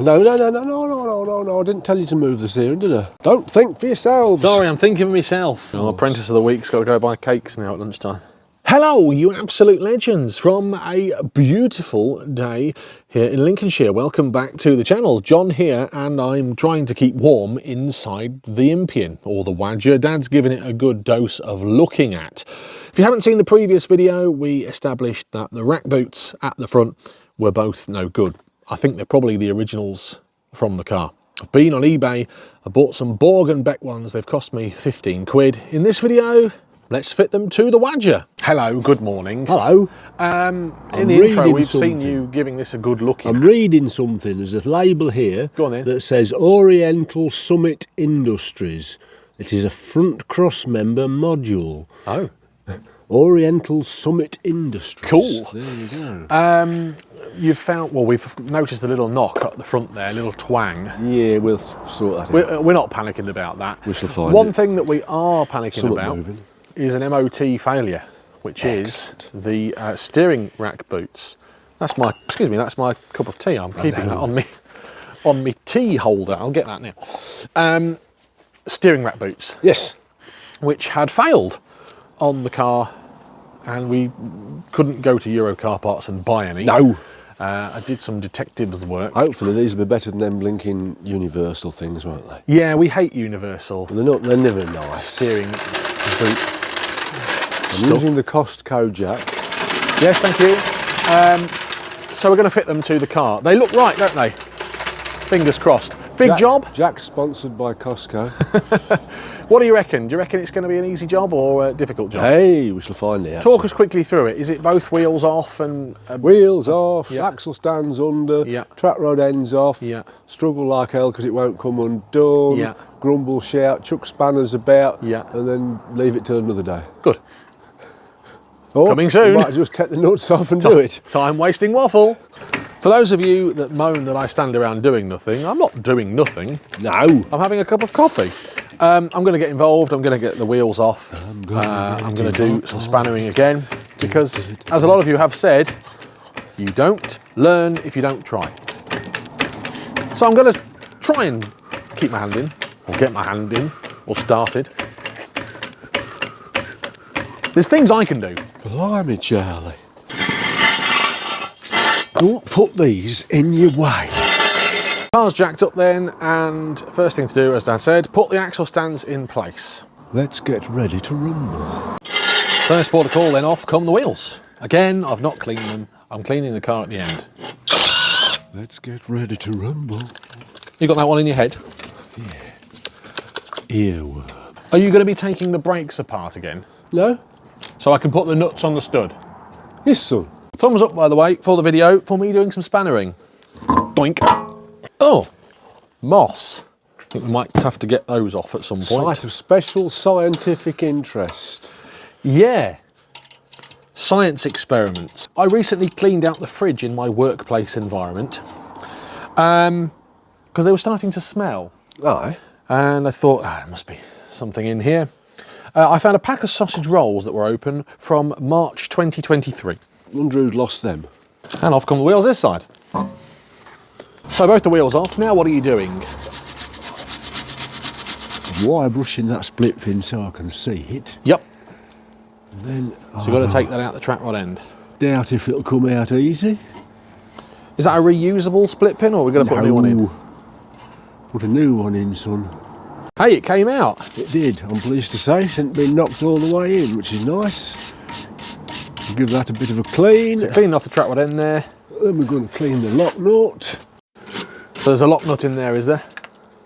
No, I didn't tell you to move the steering, did I? Don't think for yourselves. Sorry, I'm thinking of myself. Oh, apprentice of the week's got to go buy cakes now at lunchtime. Hello, you absolute legends, from a beautiful day here in Lincolnshire. Welcome back to the channel. John here, and I'm trying to keep warm inside the Impian, or the Waja. Dad's giving it a good dose of looking at. If you haven't seen the previous video, we established that the rack boots at the front were both no good. I think they're probably the originals from the car. I've been on eBay, I bought some Borg and Beck ones, they've cost me 15 quid. In this video, let's fit them to the Waja. Hello, good morning. Hello. In the intro, we've seen you giving this a good look in. I'm reading something. There's a label here that says Oriental Summit Industries. It is a front cross member module. Oh. Oriental Summit Industries. Cool. There you go. You've found, well, we've noticed a little knock at the front there, a little twang. Yeah, we'll sort that out. We're not panicking about that. We shall find One it. thing that we are panicking about moving. is an MOT failure, which is the steering rack boots. That's my, excuse me, that's my cup of tea. I'm keeping that on me tea holder. I'll get that now. Steering rack boots. Yes. Which had failed on the car, and we couldn't go to Euro Car Parts and buy any. No. I did some detectives work. Hopefully these will be better than them blinking Universal things, won't they? Yeah, we hate Universal. They're never nice. Steering boot I'm using the Costco jack. Yes, thank you. So we're going to fit them to the car. They look right, don't they? Fingers crossed. Big job. Jack sponsored by Costco. What do you reckon? Do you reckon it's going to be an easy job or a difficult job? Hey, we shall find it. Talk us quickly through it. Is it both wheels off and... wheels off, yeah. axle stands under, yeah. track rod ends off, yeah. struggle like hell because it won't come undone, yeah. grumble, shout, chuck spanners about, yeah. and then leave it till another day. Good. Or coming soon. You might just take the nuts off and do it. Time wasting waffle. For those of you that moan that I stand around doing nothing, I'm not doing nothing. No. I'm having a cup of coffee. I'm going to get involved. I'm going to get the wheels off. I'm going to do some spannering again, because as a lot of you have said, you don't learn if you don't try. So I'm going to try and keep my hand in, or get my hand in, or started. There's things I can do. Blimey, Charlie. Don't put these in your way. Car's jacked up then, and first thing to do, as Dan said, put the axle stands in place. Let's get ready to rumble. First port of call, then off come the wheels. Again, I've not cleaned them. I'm cleaning the car at the end. Let's get ready to rumble. You got that one in your head? Yeah. Earworm. Are you going to be taking the brakes apart again? No? So I can put the nuts on the stud? Yes, son. Thumbs up, by the way, for the video, for me doing some spannering. Doink. Oh, moss. I think we might have to get those off at some point. Site of special scientific interest. Yeah. Science experiments. I recently cleaned out the fridge in my workplace environment because they were starting to smell. Aye. And I thought, there must be something in here. I found a pack of sausage rolls that were open from March 2023. Wonder who's lost them. And off come the wheels this side. So both the wheels off. Now what are you doing? Wire brushing that split pin so I can see it. Yep. And then, so you've got to take that out the track rod end. Doubt if it'll come out easy. Is that a reusable split pin, or are we going to put a new one in? Put a new one in, son. Hey, it came out. It did, I'm pleased to say. It hasn't been knocked all the way in, which is nice. We'll give that a bit of a clean. So cleaning off the track rod end there. Then we're going to clean the lock nut. So there's a lock nut in there, is there?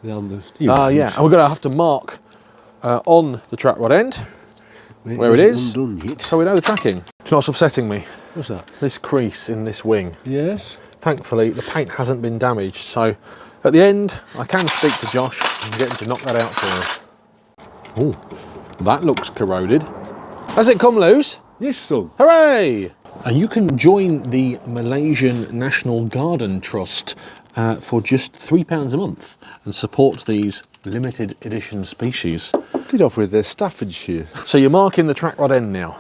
Yeah. And we're going to have to mark on the track rod end where it is, so we know the tracking. Do you know what's upsetting me? What's that? This crease in this wing. Yes. Thankfully, the paint hasn't been damaged, so at the end, I can speak to Josh and get him to knock that out for us. Oh, that looks corroded. Has it come loose? Yes, son. Hooray! And you can join the Malaysian National Garden Trust for just £3 a month and support these limited edition species. Get off with their Staffordshire. So you're marking the track rod end now?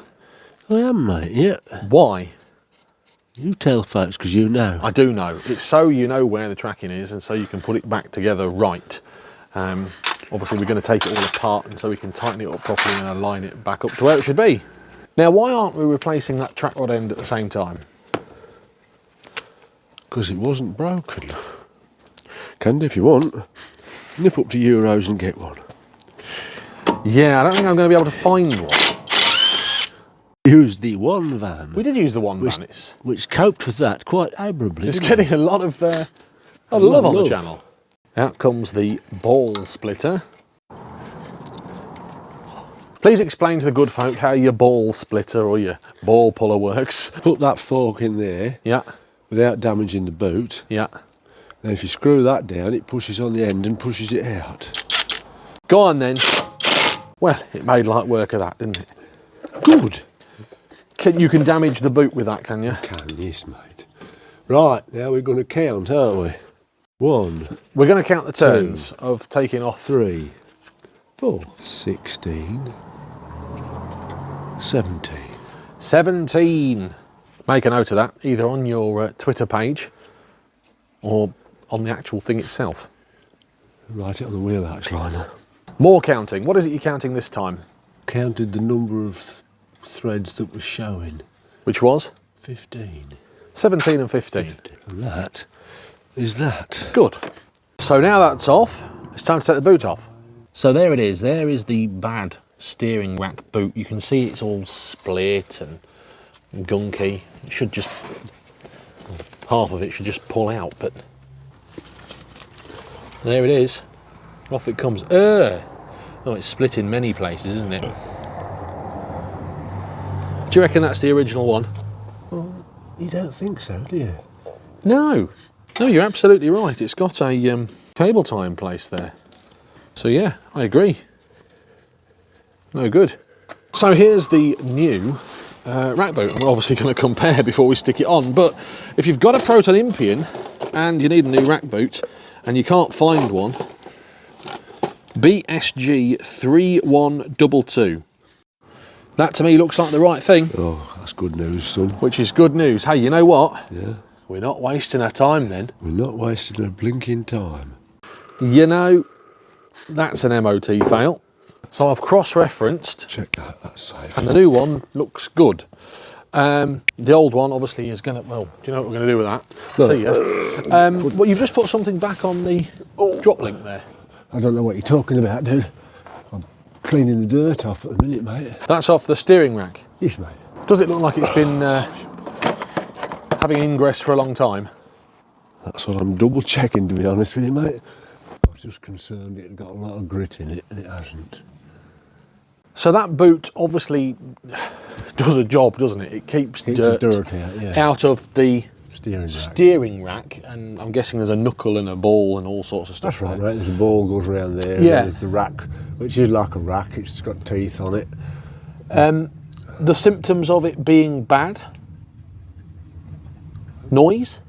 I am, mate, yeah. Why? You tell folks, because you know. I do know. It's so you know where the tracking is and so you can put it back together right. Obviously we're going to take it all apart and so we can tighten it up properly and align it back up to where it should be. Now why aren't we replacing that track rod end at the same time? Because it wasn't broken. Can do if you want. Nip up to Euros and get one. Yeah, I don't think I'm going to be able to find one. Used the one van. We did use the one van. Which coped with that quite admirably. It's getting a lot of love on the channel. Out comes the ball splitter. Please explain to the good folk how your ball splitter or your ball puller works. Put that fork in there. Yeah. Without damaging the boot. Yeah. Now if you screw that down, it pushes on the end and pushes it out. Go on then. Well, it made light work of that, didn't it? Good. You can damage the boot with that, can you? Can, yes, mate. Right, now we're going to count, aren't we? 1. We're going to count the turns of taking off. 3, 4, 16, 17. 17. Make a note of that, either on your Twitter page or on the actual thing itself. Write it on the wheel arch liner. More counting. What is it you're counting this time? Counted the number of threads that were showing. Which was? 15. 17 and 15. And that is that. Good. So now that's off, it's time to take the boot off. So there it is. There is the bad steering rack boot. You can see it's all split and gunky. It should just, half of it should just pull out, but there it is. Off it comes. Oh, it's split in many places, isn't it? Do you reckon that's the original one? Well, you don't think so, do you? No. No, you're absolutely right. It's got a cable tie in place there. So yeah, I agree. No good. So here's the new rack boot. We're obviously going to compare before we stick it on, but if you've got a Proton Impian and you need a new rack boot and you can't find one, BSG 3122. That to me looks like the right thing. Oh, that's good news, son. Which is good news. Hey, you know what? Yeah. We're not wasting our time then. We're not wasting our blinking time. You know, that's an MOT fail. So I've cross-referenced. Check that, that's safe. And the new one looks good. The old one obviously is going to, well, do you know what we're going to do with that? No. See ya. Well, you've just put something back on the drop link there. I don't know what you're talking about, dude. I'm cleaning the dirt off at the minute, mate. That's off the steering rack? Yes, mate. Does it look like it's been having ingress for a long time? That's what I'm double checking, to be honest with you, mate. I was just concerned it had got a lot of grit in it, and it hasn't. So that boot obviously does a job, doesn't it? It keeps dirt out of the steering rack, and I'm guessing there's a knuckle and a ball and all sorts of stuff. That's right, right. There's a ball goes around there. Yeah. There's the rack, which is like a rack. It's got teeth on it. The symptoms of it being bad? Noise?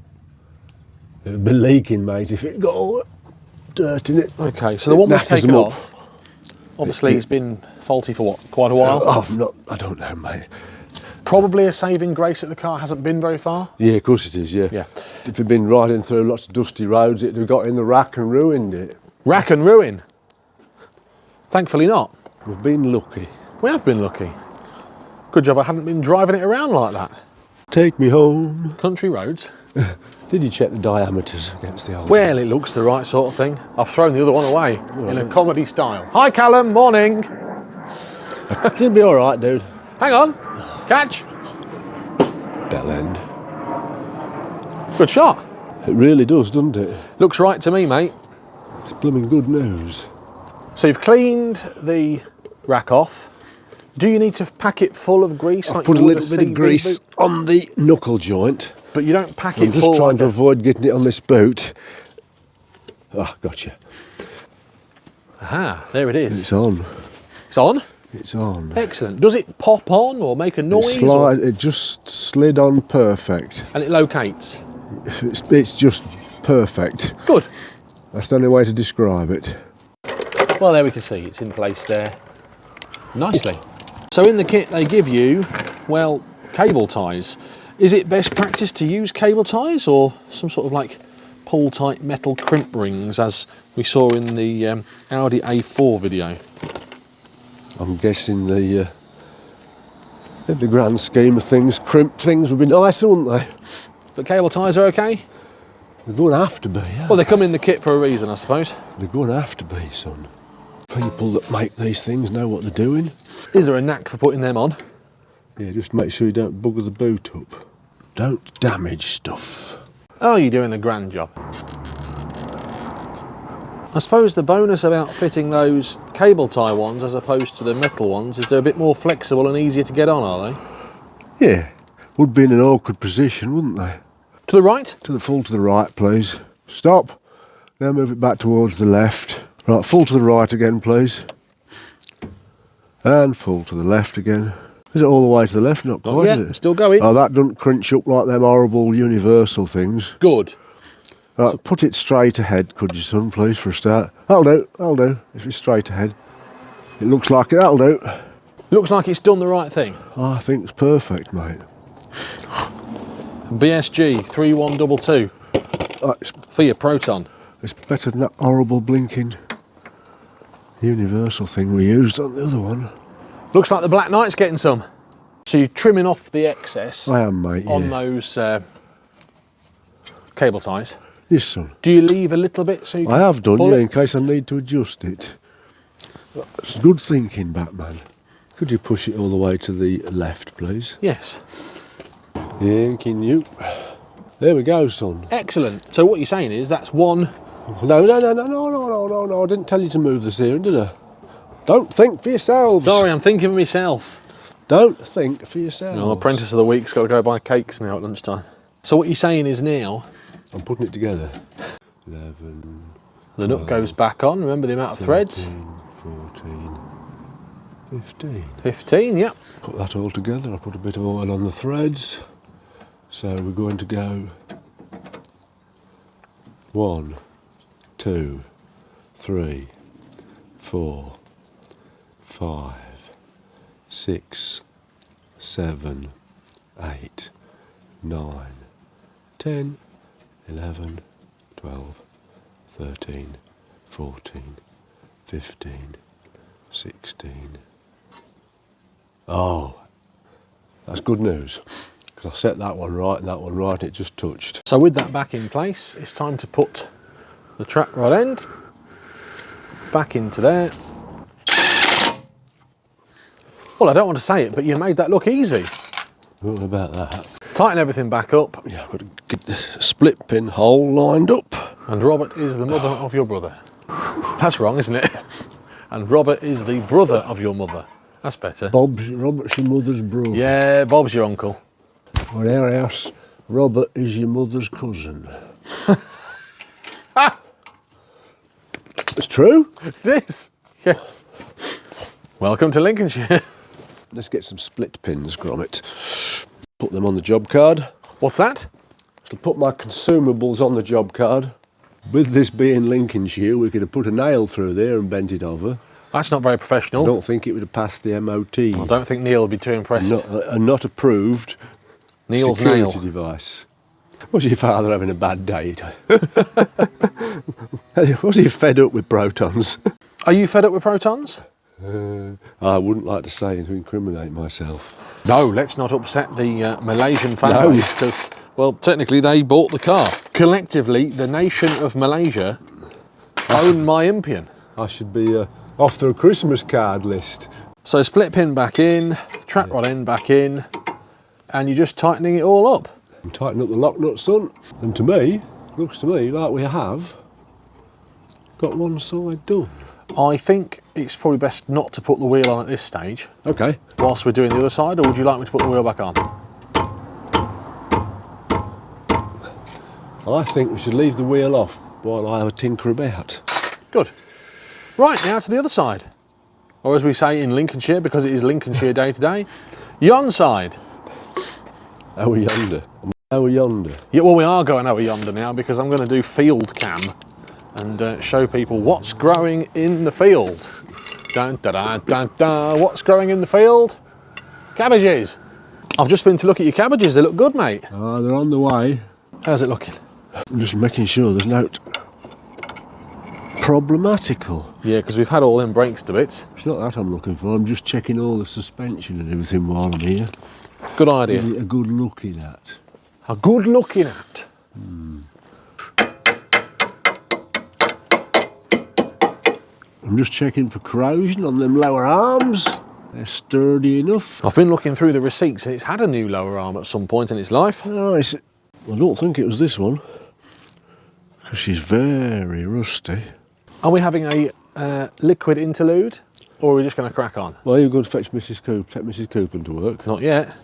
It'd be leaking, mate, if it got all dirt in it. Okay, so the one we've taken off, obviously it's been faulty for what, quite a while? I don't know, mate. Probably a saving grace that the car hasn't been very far? Yeah, of course it is, yeah. If it'd been riding through lots of dusty roads, it'd have got in the rack and ruined it. Rack and ruin? Thankfully not. We've been lucky. We have been lucky. Good job I hadn't been driving it around like that. Take me home. Country roads. Did you check the diameters against the old Well, it looks the right sort of thing. I've thrown the other one away in a comedy style. Hi, Callum, morning. It'll be all right, dude. Hang on. Catch. Bell end. Good shot. It really does, doesn't it? Looks right to me, mate. It's blooming good news. So you've cleaned the rack off. Do you need to pack it full of grease? I've put a little bit of grease on the knuckle joint. But you don't pack it I'm full. just trying to avoid getting it on this boot. Ah, gotcha. Aha, there it is. It's on. It's on? It's on. Excellent. Does it pop on or make a noise? It just slid on perfect. And it locates? It's just perfect. Good. That's the only way to describe it. Well, there we can see it's in place there nicely. So in the kit they give you, well, cable ties. Is it best practice to use cable ties or some sort of like pull tight metal crimp rings as we saw in the Audi A4 video? I'm guessing in the grand scheme of things, crimp things would be nicer, wouldn't they? But cable ties are okay? They're going to have to be, yeah. Well, they come in the kit for a reason, I suppose. They're going to have to be, son. People that make these things know what they're doing. Is there a knack for putting them on? Yeah, just make sure you don't bugger the boot up. Don't damage stuff. Oh, you're doing a grand job. I suppose the bonus about fitting those cable tie ones as opposed to the metal ones is they're a bit more flexible and easier to get on, are they? Yeah, would be in an awkward position, wouldn't they? To the right? Full to the right, please. Stop. Now move it back towards the left. Right, full to the right again, please. And full to the left again. Is it all the way to the left? Not quite, Not yet, is it? still going. Oh, that doesn't crunch up like them horrible universal things. Good. Right, so put it straight ahead, could you, son, please, for a start? That'll do, if it's straight ahead. It looks like it, that'll do. Looks like it's done the right thing. Oh, I think it's perfect, mate. BSG 3122 for your Proton. It's better than that horrible blinking universal thing we used on the other one. Looks like the Black Knight's getting some. So you're trimming off the excess I am, mate, on yeah. those cable ties. Yes, son. Do you leave a little bit so you can I have done, pull yeah, it? in case I need to adjust it. It's good thinking, Batman. Could you push it all the way to the left, please? Yes. Thanking you. There we go, son. Excellent. So what you're saying is that's one... No, I didn't tell you to move the steering, did I? Don't think for yourselves. Sorry, I'm thinking of myself. Don't think for yourselves. No, apprentice of the week's got to go buy cakes now at lunchtime. So what you're saying is now... I'm putting it together. 11... The nut goes back on, remember the amount of 13, threads? 14, 15. 15, yep. Put that all together, I put a bit of oil on the threads. So we're going to go 1, 2, 3, 4, 5, 6, 7, 8, 9, 10, 11, 12, 13, 14, 15, 16. Oh, that's good news. Because I set that one right and that one right, it just touched. So with that back in place, it's time to put the track rod end back into there. Well, I don't want to say it, but you made that look easy. What about that? Tighten everything back up. Yeah, I've got to get the split pin hole lined up. And Robert is the mother of your brother. That's wrong, isn't it? And Robert is the brother of your mother. That's better. Robert's your mother's brother. Yeah, Bob's your uncle. Well, our house, Robert is your mother's cousin. It's true. It is, yes. Welcome to Lincolnshire. Let's get some split pins, Gromit. Put them on the job card. What's that? To put my consumables on the job card. With this being Lincolnshire, we could have put a nail through there and bent it over. That's not very professional. I don't think it would have passed the MOT. I don't think Neil would be too impressed. A not approved Neil's security nail. device. Was your father having a bad day? Was he fed up with Protons? Are you fed up with Protons? I wouldn't like to say to incriminate myself. No, let's not upset the Malaysian fan base because, well, technically they bought the car. Collectively, the nation of Malaysia own my Impian. I should be off the Christmas card list. So split pin back in, track rod end back in, and you're just tightening it all up. And tighten up the lock nut, son. And to me, looks to me like we have got one side done. I think it's probably best not to put the wheel on at this stage. Okay. Whilst we're doing the other side, or would you like me to put the wheel back on? I think we should leave the wheel off while I have a tinker about. Good. Right, now to the other side. Or as we say in Lincolnshire, because it is Lincolnshire Day today, yon side. Over yonder. Over yonder. Yeah, well, we are going over yonder now because I'm going to do field cam and show people what's growing in the field. Dun, da, da, dun, da. What's growing in the field? Cabbages. I've just been to look at your cabbages. They look good, mate. Oh, they're on the way. How's it looking? I'm just making sure there's no problematical. Yeah, because we've had all them brakes to bits. It's not that I'm looking for. I'm just checking all the suspension and everything while I'm here. Good idea. Give it a good looking at. A good looking at. I'm just checking for corrosion on them lower arms. They're sturdy enough. I've been looking through the receipts and it's had a new lower arm at some point in its life. Oh, I don't think it was this one. She's very rusty. Are we having a liquid interlude, or are we just going to crack on? Well, you're going to fetch Mrs. Coop, take Mrs. Coupland to work. Not yet.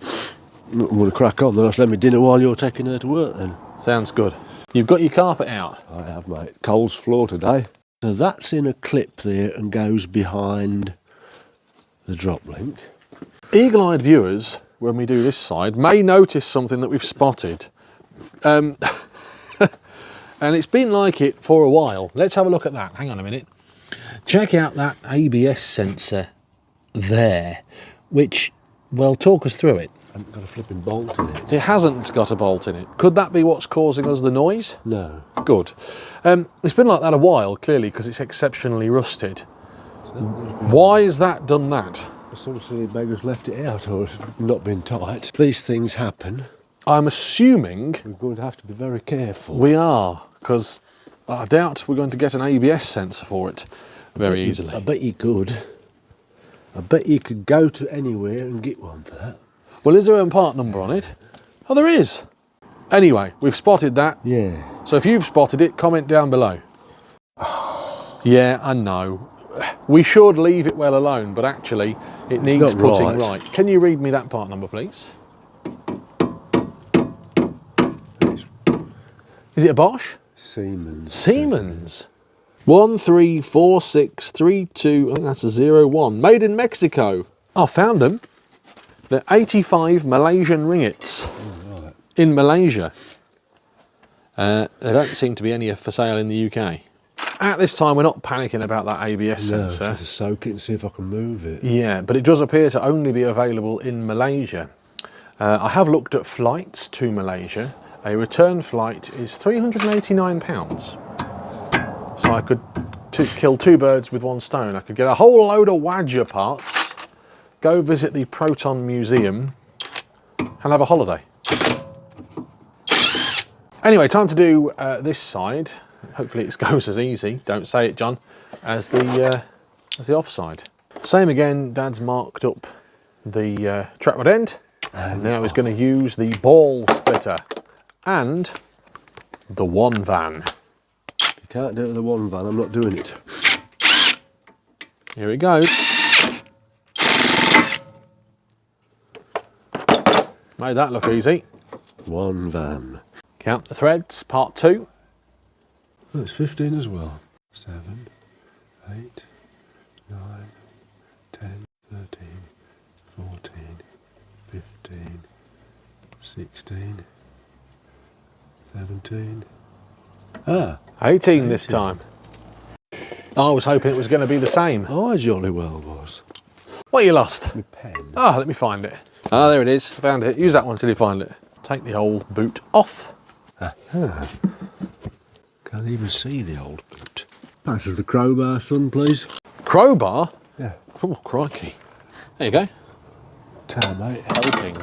I'm going to crack on, then I'll have my dinner while you're taking her to work then. Sounds good. You've got your carpet out. I have, mate. Cole's floor today. So that's in a clip there and goes behind the drop link. Eagle-eyed viewers, when we do this side, may notice something that we've spotted. And it's been like it for a while. Let's have a look at that. Hang on a minute. Check out that ABS sensor there, which, well, talk us through it. I haven't got a flipping bolt in it. It hasn't got a bolt in it. Could that be what's causing us the noise? No. Good. It's been like that a while, clearly, because it's exceptionally rusted. Why has that done that? Some silly beggar's left it out or it's not been tight. These things happen. I'm assuming... We're going to have to be very careful. We are, because I doubt we're going to get an ABS sensor for it very easily. I bet you could. I bet you could go to anywhere and get one for that. Well, is there a part number on it? Oh, there is. Anyway, we've spotted that. Yeah. So if you've spotted it, comment down below. Yeah, I know. We should leave it well alone, but actually it needs putting right. Can you read me that part number, please? Is it a Bosch? Siemens. Siemens. 134632, I think that's a 01. Made in Mexico. I found them. They're 85 Malaysian ringgits in Malaysia. There don't seem to be any for sale in the UK. At this time, we're not panicking about that ABS sensor. Just soak it and see if I can move it. Yeah, but it does appear to only be available in Malaysia. I have looked at flights to Malaysia. A return flight is £389. So I could kill two birds with one stone. I could get a whole load of Waja parts, go visit the Proton Museum, and have a holiday. Anyway, time to do this side. Hopefully it goes as easy, don't say it, John, as the offside. Same again, Dad's marked up the track rod end, and now he's going to use the ball splitter and the one van. If you can't do it with the one van, I'm not doing it. Here it goes. Made that look easy. One van. Count the threads, part 2. Oh, it's 15 as well. 7, 8, 9, 10, 13, 14, 15, 16, 17. 18 this time. I was hoping it was going to be the same. I jolly well was. What you lost? My pen. Ah, let me find it. Ah, there it is. Found it. Use that one until you find it. Take the old boot off. Can't even see the old boot. Pass us the crowbar, son, please. Crowbar? Yeah. Oh, crikey. There you go. Ta, mate. Hoping.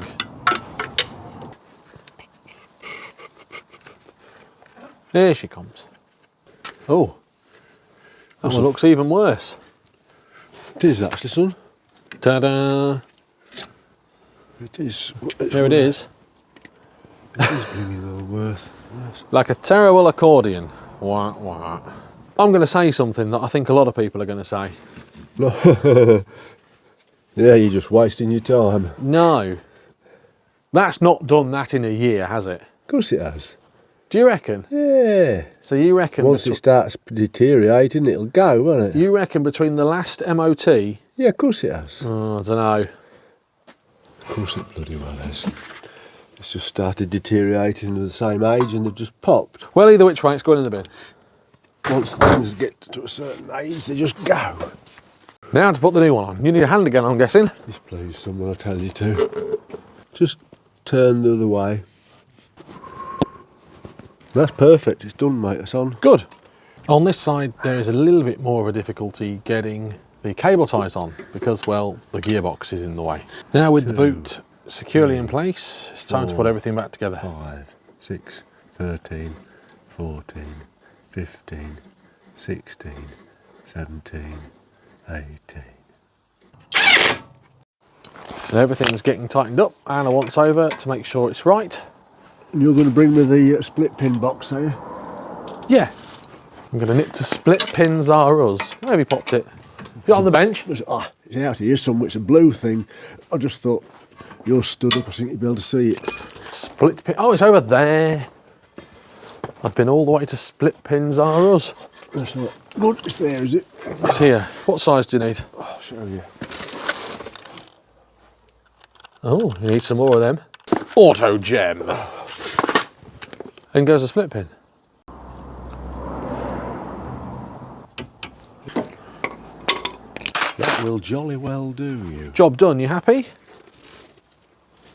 There she comes. Oh, that one looks even worse. It is actually, son. Ta-da! It is. There it is. It is bringing all worth. Like a terrible accordion. Wah, wah. I'm going to say something that I think a lot of people are going to say. Yeah, you're just wasting your time. No. That's not done that in a year, has it? Of course it has. Do you reckon? Yeah. So you reckon... Once it starts deteriorating, it'll go, won't it? You reckon between the last MOT... Yeah, of course it has. Oh, I don't know. Of course it bloody well has. It's just started deteriorating at the same age and they've just popped. Well, either which way, it's going in the bin. Once things get to a certain age, they just go. Now to put the new one on. You need a hand again, I'm guessing. Yes, please, someone will tell you to. just turn the other way. That's perfect, it's done, mate, it's on. Good. On this side, there is a little bit more of a difficulty getting the cable ties on because, well, the gearbox is in the way. Now with the boot securely in place, it's time to put everything back together. 5, 6, 13, 14, 15, 16, 17, 18. And everything's getting tightened up and I once over to make sure it's right. And you're going to bring me the split pin box, are you? Yeah. I'm going to nip to Split Pins R Us. Where have you popped it? Is it on the bench? It's out here somewhere, it's a blue thing. I just thought you're stood up, I think you'd be able to see it. Split pin. Oh, it's over there. I've been all the way to Split Pins R Us. That's not good, it's there, is it? It's here. What size do you need? I'll show you. Oh, you need some more of them. Auto gem. And goes a split pin. That will jolly well do you. Job done, you happy?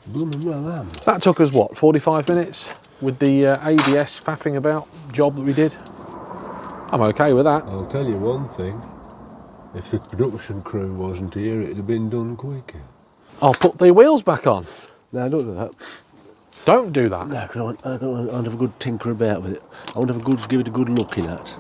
Blooming well am. That took us, what, 45 minutes with the ABS faffing about job that we did? I'm okay with that. I'll tell you one thing. If the production crew wasn't here, it'd have been done quicker. I'll put the wheels back on. No, don't do that. Don't do that. No, because I want to have a good tinker about with it. I want to give it a good looking at.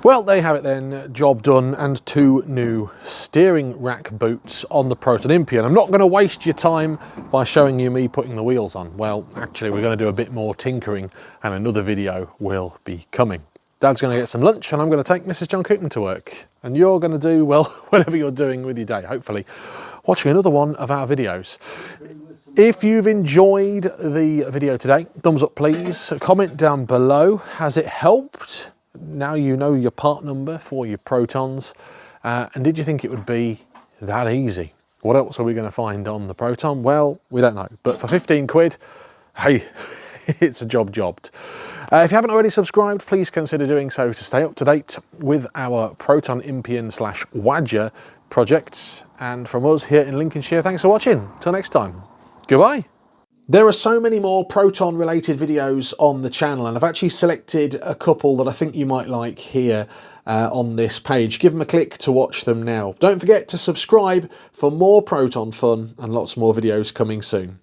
Well, there you have it then, job done, and 2 new steering rack boots on the Proton Impian. I'm not going to waste your time by showing you me putting the wheels on. Well, actually, we're going to do a bit more tinkering and another video will be coming. Dad's going to get some lunch and I'm going to take Mrs. John Coupland to work. And you're going to do, well, whatever you're doing with your day, hopefully, watching another one of our videos. If you've enjoyed the video today, thumbs up please, comment down below, has it helped? Now you know your part number for your Protons, and did you think it would be that easy? What else are we going to find on the Proton? Well, we don't know, but for 15 quid, hey, it's a job jobbed. If you haven't already subscribed, please consider doing so to stay up to date with our Proton Impian / Waja projects. And from us here in Lincolnshire, thanks for watching. Till next time, goodbye. There are so many more Proton related videos on the channel, and I've actually selected a couple that I think you might like here on this page. Give them a click to watch them now. Don't forget to subscribe for more Proton fun and lots more videos coming soon.